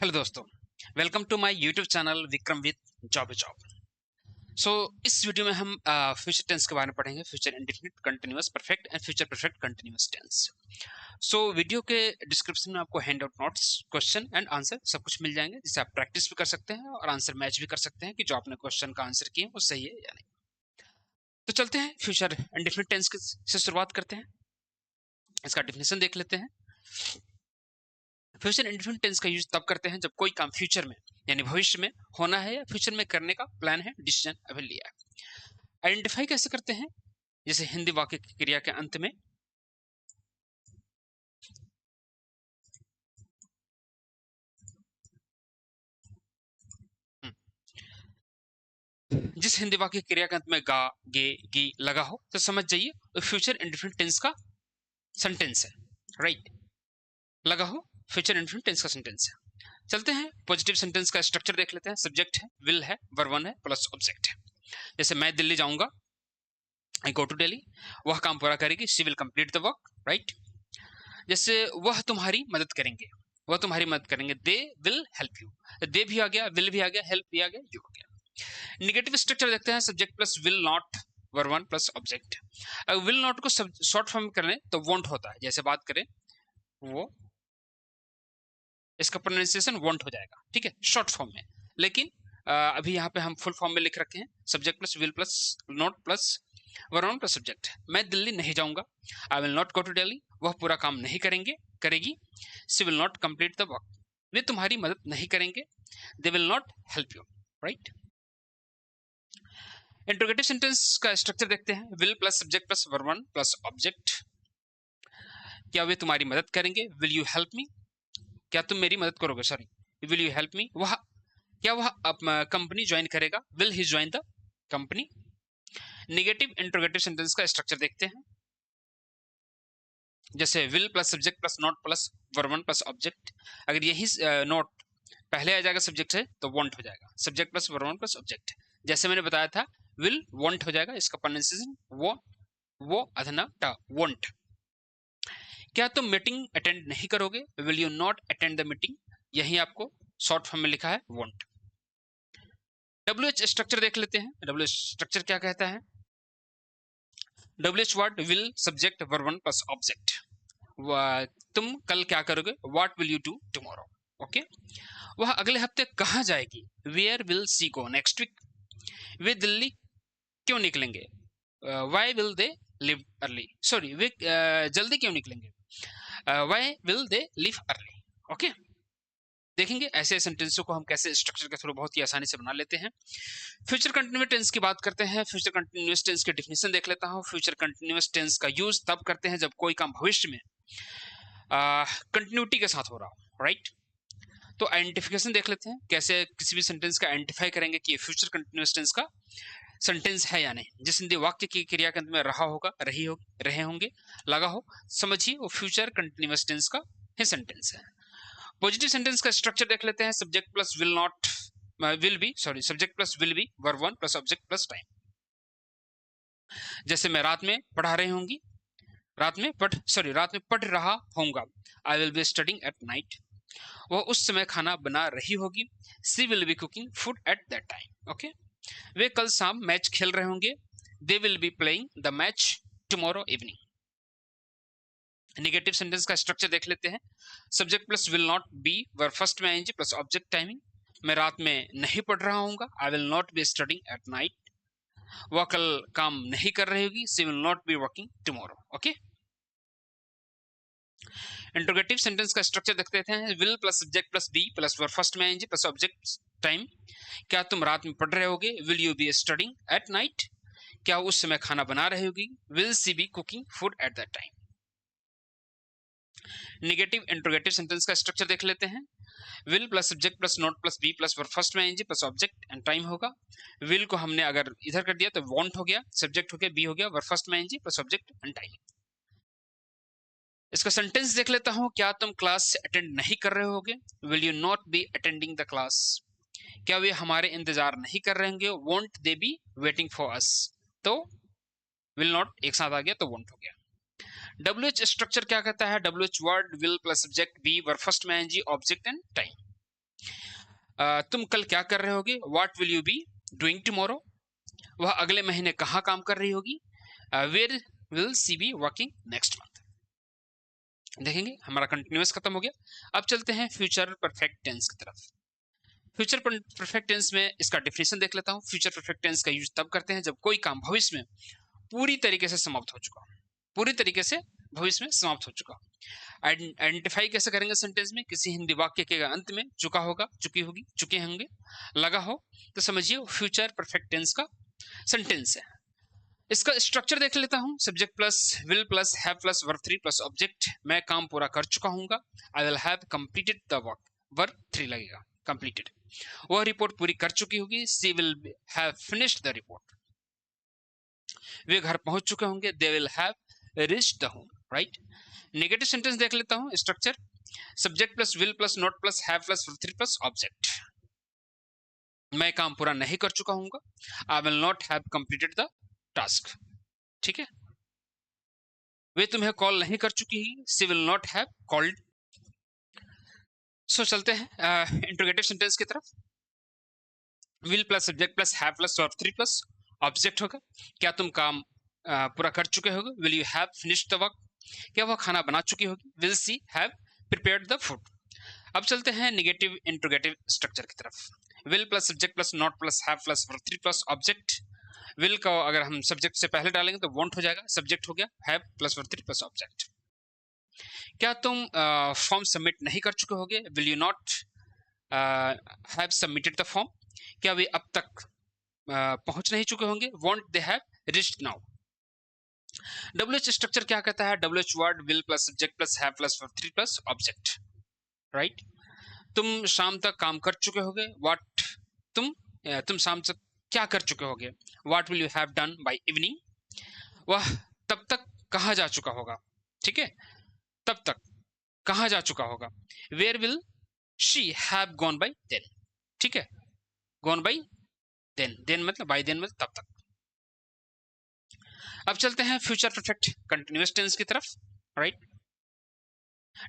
Hello दोस्तों, welcome to my YouTube channel Vikram with job job. So इस video में हम फ्यूचर टेंस के बारे में पढ़ेंगे। Future indefinite, continuous perfect and future perfect continuous tense. So video के डिस्क्रिप्शन में आपको hand out notes, question and answer सब कुछ मिल जाएंगे, जिससे आप प्रैक्टिस भी कर सकते हैं और आंसर मैच भी कर सकते हैं कि जो आपने क्वेश्चन का आंसर किए वो सही है या नहीं। तो चलते हैं फ्यूचर इंडेफिनिट टेंस से शुरुआत करते हैं। इसका डिफिनेशन देख लेते हैं। फ्यूचर इंडेफिनिट टेंस का यूज तब करते हैं जब कोई काम फ्यूचर में यानी भविष्य में होना है या फ्यूचर में करने का प्लान है, डिसीजन अभी लिया है। आइडेंटिफाई कैसे करते हैं? जैसे हिंदी वाक्य की क्रिया के अंत में जिस हिंदी वाक्य की क्रिया के अंत में गा, गे, गी लगा हो तो समझ जाइए तो फ्यूचर इंडेफिनिट टेंस का सेंटेंस है। राइट, लगा हो फ्यूचर इंडेफिनिट टेंस का सेंटेंस है। चलते हैं पॉजिटिव सेंटेंस का स्ट्रक्चर देख लेते हैं। सब्जेक्ट है, विल है, वर्ब वन है, प्लस ऑब्जेक्ट है। जैसे मैं दिल्ली जाऊंगा, आई गो टू दिल्ली, वह काम पूरा करेगी, she will complete the work. Right. जैसे वह तुम्हारी मदद करेंगे, वह तुम्हारी मदद करेंगे, दे विल हेल्प यू। दे भी आ गया, विल भी आ गया, हेल्प भी आ गया, यू हो गया। निगेटिव स्ट्रक्चर देखते हैं। Subject plus will not, verb one plus object. अगर विल नॉट को शॉर्ट फॉर्म में करें तो वॉन्ट होता है। जैसे बात करें वो, इसका प्रोनाउंसिएशन वॉन्ट हो जाएगा, ठीक है, शॉर्ट फॉर्म में। लेकिन अभी यहाँ पे हम फुल फॉर्म में लिख रखे हैं। Subject plus will plus not plus verb one plus subject. मैं दिल्ली नहीं जाऊंगा, I will not go to Delhi, वह पूरा काम नहीं करेंगे, करेगी, she will not complete the work, वे तुम्हारी मदद नहीं करेंगे, they will not help you. Right. Interrogative sentence का स्ट्रक्चर देखते हैं। Will plus subject plus verb one plus object. क्या वे तुम्हारी मदद करेंगे, विल यू हेल्प मी, क्या तुम मेरी मदद करोगे, sorry, will you help me. वह, क्या वह कंपनी ज्वाइन करेगा, will he join the company. Negative interrogative sentence का स्ट्रक्चर देखते हैं। जैसे will plus subject plus not plus verb one plus object. अगर यही नॉट पहले आ जाएगा सब्जेक्ट से तो वॉन्ट हो जाएगा, subject plus verb one plus object. जैसे मैंने बताया था, विल वॉन्ट हो जाएगा, इसका प्रोनाउंसिएशन वो अधना टा, वॉन्ट। क्या तुम मीटिंग अटेंड नहीं करोगे, will you not attend the meeting, यही आपको शॉर्ट फॉर्म में लिखा है, वॉन्ट। WH स्ट्रक्चर देख लेते हैं। WH स्ट्रक्चर क्या कहता है? WH word will subject verb one plus object. तुम कल क्या करोगे, what will you do tomorrow. Okay. वह अगले हफ्ते कहाँ जाएगी, where will she go next week. वे दिल्ली क्यों निकलेंगे, why will they leave early, sorry, वे जल्दी क्यों निकलेंगे, why will they leave early. Okay. देखेंगे ऐसे सेंटेंसों को हम कैसे स्ट्रक्चर के थ्रू बहुत ही आसानी से बना लेते हैं। फ्यूचर कंटिन्यूस टेंस की बात करते हैं। फ्यूचर कंटिन्यूस टेंस की डिफिनेशन देख लेता हूं। फ्यूचर कंटिन्यूस टेंस का यूज तब करते हैं जब कोई काम भविष्य में कंटिन्यूटी के साथ हो रहा हो। राइट। तो आइडेंटिफिकेशन देख लेते हैं, कैसे किसी भी सेंटेंस का आइडेंटिफाई करेंगे कि ये फ्यूचर कंटिन्यूस टेंस का सेंटेंस है या नहीं। जिस हिंदी वाक्य की क्रिया के अंत में रहा होगा, रहे होंगे, लगा हो, समझिए वो फ्यूचर कंटिन्यूस टेंस का ही सेंटेंस है। पॉजिटिव सेंटेंस का स्ट्रक्चर देख लेते हैं। Subject plus will not, will be, sorry, subject plus will be, verb one plus object plus time. जैसे मैं रात में पढ़ा रही होंगी, रात में पढ़ रहा होऊंगा, I will be studying at night. वह उस समय खाना बना रही होगी, she will be cooking food at that time. Okay. वे कल शाम मैच खेल रहे होंगे, they will be playing the match tomorrow evening. Negative sentence का स्ट्रक्चर देख लेते हैं। Subject plus will not be, verb first में आईएनजी प्लस ऑब्जेक्ट टाइमिंग। मैं रात में नहीं पढ़ रहा हूंगा, I will not B studying at night. वह कल काम नहीं कर रही होगी, she will not be working tomorrow. Okay. Interrogative sentence का स्ट्रक्चर देख लेते हैं। Will plus subject plus be plus verb first में आईएनजी प्लस ऑब्जेक्ट टाइम। क्या तुम रात में पढ़ रहे होगे, will you be studying at night. क्या उस समय खाना बना रही होगी, will she be cooking food at that time. Negative interrogative sentence का स्ट्रक्चर देख लेते हैं। Will plus subject plus not plus be plus verb first में ING plus object and time होगा। विल को हमने अगर इधर कर दिया तो वांट हो गया, सब्जेक्ट हो गया, बी हो गया, वर्ब फर्स्ट में ING plus object and time. इसका सेंटेंस देख लेता हूं। क्या तुम क्लास से अटेंड नहीं कर रहे होगे, will you not be attending the class. क्या वे हमारे इंतजार नहीं कर रहे होंगे, won't they be waiting for us. तो विल नॉट एक साथ आ गया तो वोंट हो गया। WH स्ट्रक्चर क्या कहता है? WH word will plus subject be verb first में आईएनजी ऑब्जेक्ट एंड टाइम। तुम कल क्या कर रहे होगे, what will you be doing tomorrow, वह अगले महीने कहाँ काम कर रही होगी, where will she be working next month. देखेंगे हमारा कंटिन्यूअस खत्म हो गया। अब चलते हैं फ्यूचर परफेक्ट टेंस की तरफ। फ्यूचर परफेक्ट टेंस में इसका डेफिनेशन देख लेता हूं। फ्यूचर परफेक्ट टेंस का यूज तब करते हैं जब कोई काम भविष्य में पूरी तरीके से समाप्त हो चुका, पूरी तरीके से भविष्य में समाप्त हो चुका। आइडेंटिफाई कैसे करेंगे सेंटेंस में, किसी हिंदी वाक्य के अंत में चुका होगा, चुकी होगी, चुके होंगे लगा हो तो समझिए फ्यूचर परफेक्ट टेंस का सेंटेंस है। इसका स्ट्रक्चर देख लेता हूं। Subject plus will plus have plus verb 3 plus object. मैं काम पूरा कर चुका हूंगा, I will have completed the work, verb 3 लगेगा, कंप्लीटेड। वह रिपोर्ट पूरी कर चुकी होगी, she will have finished the report. वे घर पहुंच चुके होंगे, they will have reached the home, right. Negative sentence देख लेता हूं। Structure subject plus will plus not plus have plus verb 3 plus object. मैं काम पूरा नहीं कर चुका हूंगा, I will not have completed the task, ठीक है। वे तुम्हें कॉल नहीं कर चुकी, she will not have called. So चलते हैं इंट्रोगेटिव सेंटेंस की तरफ। Will plus subject plus have plus verb 3 plus object होगा। क्या तुम काम पूरा कर चुके होगे, will you have finished the work. क्या वह खाना बना चुकी होगी, will she have prepared the food. अब चलते हैं नेगेटिव इंट्रोगेटिव स्ट्रक्चर की तरफ। Will plus subject plus not plus have plus verb 3 plus object. Will का अगर हम सब्जेक्ट से पहले डालेंगे तो वॉन्ट हो जाएगा, सब्जेक्ट हो गया have plus verb 3 plus object. क्या तुम फॉर्म सबमिट नहीं कर चुके होगे, will you not have submitted the form. क्या वे अब तक पहुंच नहीं चुके होंगे, want they have reached now. WH structure क्या कहता है, WH word will plus subject plus have plus verb 3 plus object, right. तुम शाम तक काम कर चुके होगे, व्हाट तुम शाम तक क्या कर चुके होगे, what will you have done by evening. वह तब तक कहाँ जा चुका होगा, ठीक है, तब तक कहाँ जा चुका होगा। Where will she have gone by then, ठीक है, गॉन बाय देन, देन मतलब बाय देन मतलब तब तक। अब चलते हैं फ्यूचर परफेक्ट कंटिन्यूअस टेंस की तरफ, राइट।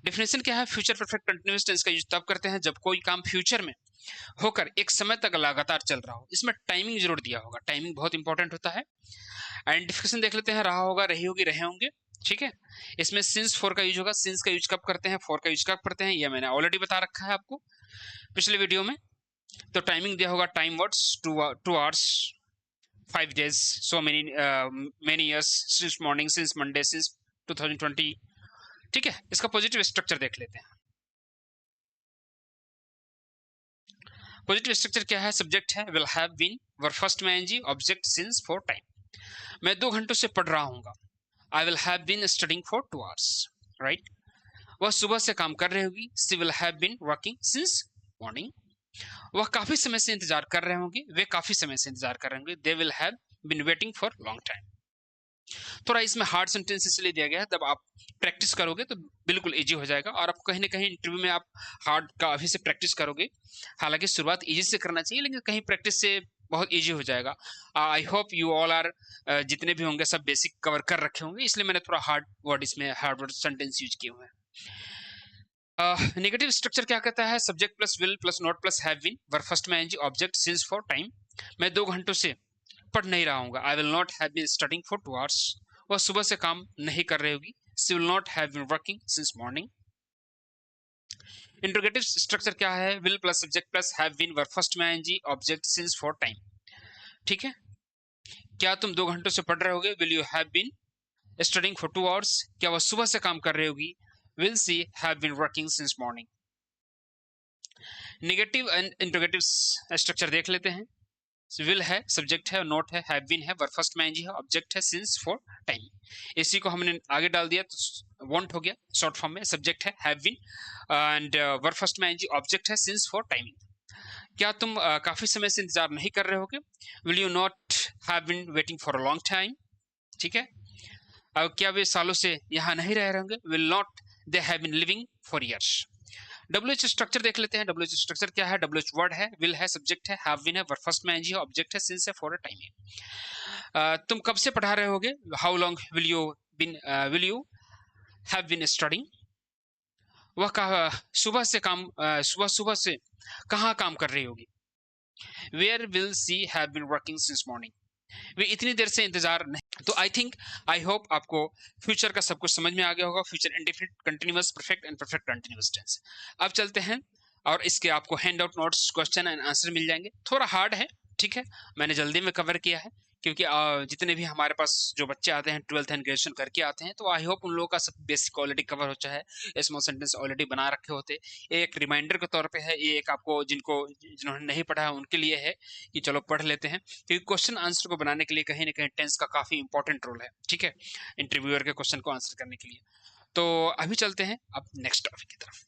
डेफिनेशन क्या है, फ्यूचर परफेक्ट कंटिन्यूअस टेंस का यूज तब करते हैं जब कोई काम फ्यूचर में होकर एक समय तक लगातार चल रहा हो। इसमें टाइमिंग जरूर दिया होगा, टाइमिंग बहुत इंपॉर्टेंट होता है। आइडेंटिफिकेशन देख लेते हैं, रहा होगा, रही होगी, रहे होंगे, ठीक है। इसमें सिंस फॉर का यूज होगा। सिंस का यूज कब करते हैं, फॉर का यूज कब करते हैं, यह मैंने ऑलरेडी बता रखा है आपको पिछले वीडियो में। तो टाइमिंग दिया होगा, time words 2 hours 5 days, so many years, since morning, since Monday, since 2020, ठीक है। इसका पॉजिटिव स्ट्रक्चर देख लेते हैं। पॉजिटिव स्ट्रक्चर क्या है, सब्जेक्ट है will have been, verb first में NG, object since for time. मैं 2 घंटों से पढ़ रहा हूँगा, I will have been studying for 2 hours, right. वह सुबह से काम कर रही होगी, she will have been working since morning. वह काफी समय से इंतजार कर रहे होंगे, वे काफी समय से इंतजार कर रहे होंगे, they will have been waiting for long time. थोड़ा इसमें हार्ड सेंटेंस इसलिए दिया गया है, जब आप प्रैक्टिस करोगे तो बिल्कुल इजी हो जाएगा, और आपको कहीं ना कहीं इंटरव्यू में आप हार्ड का अभी से प्रैक्टिस करोगे। हालांकि शुरुआत इजी से करना चाहिए, लेकिन कहीं प्रैक्टिस से बहुत इजी हो जाएगा। I hope you all are, जितने भी होंगे सब बेसिक कवर कर रखे होंगे, इसलिए मैंने थोड़ा हार्ड वर्ड इसमें हार्ड वर्ड सेंटेंस यूज किए हुए हैं। नेगेटिव स्ट्रक्चर क्या कहता है, subject plus will plus not plus have been, verb first में NG, object since for time. मैं 2 घंटों से पढ़ नहीं रहा हूँ, I will not have been studying for 2 hours। वह सुबह से काम नहीं कर रही होगी, she will not have been working since morning. Interrogative structure क्या है, will plus subject plus have been, verb first में NG, object since for time, ठीक है। क्या तुम 2 घंटों से पढ़ रहे होगे, will you have been studying for 2 hours। क्या वह सुबह से काम कर रही होगी, will she have been working since morning. Negative and interrogative structure देख लेते हैं। विल है, सब्जेक्ट है, नोट है, हैव बीन है, वर्ब फर्स्ट में एनजी है, ऑब्जेक्ट है सिंस फॉर टाइम। इसी को हमने आगे डाल दिया तो वांट हो गया शॉर्ट फॉर्म में, सब्जेक्ट है have been and verb first में एनजी, ऑब्जेक्ट है सिंस फॉर टाइमिंग। क्या तुम काफी समय से इंतजार नहीं कर रहे होगे, will you not have been waiting for a long time, ठीक है। क्या वे सालों से यहाँ नहीं रह रहे होंगे, will not they have been living for years. WH structure देख लेते हैं। WH स्ट्रक्चर क्या है, WH वर्ड है, विल है, सब्जेक्ट है, हैव बीन है, वर्ब फर्स्ट में एनजी है, ऑब्जेक्ट है, सिंस है, फॉर अ टाइम है। तुम कब से पढ़ा रहे होगे, how long will you have been studying. वह सुबह सुबह से कहाँ काम कर रही होगी। Where will she have been working since morning, वे इतनी देर से इंतजार नहीं। तो आई होप आपको फ्यूचर का सब कुछ समझ में आ गया होगा, future indefinite, continuous perfect and perfect continuous tense. अब चलते हैं और इसके आपको hand out notes, question and answer मिल जाएंगे। थोड़ा हार्ड है, ठीक है, मैंने जल्दी में कवर किया है क्योंकि जितने भी हमारे पास जो बच्चे आते हैं 12th एंड ग्रेजुएशन करके आते हैं, तो आई होप उन लोगों का सब बेसिक ऑलरेडी कवर हो चाहे स्मॉल सेंटेंस ऑलरेडी बना रखे होते। एक रिमाइंडर के तौर पे है, ये एक आपको जिन्होंने नहीं पढ़ा है उनके लिए है कि चलो पढ़ लेते हैं, क्योंकि क्वेश्चन आंसर को बनाने के लिए कहीं ना कहीं टेंस का काफी इंपॉर्टेंट रोल है, ठीक है, इंटरव्यूअर के क्वेश्चन को आंसर करने के लिए। तो अभी चलते हैं अब नेक्स्ट टॉपिक की तरफ।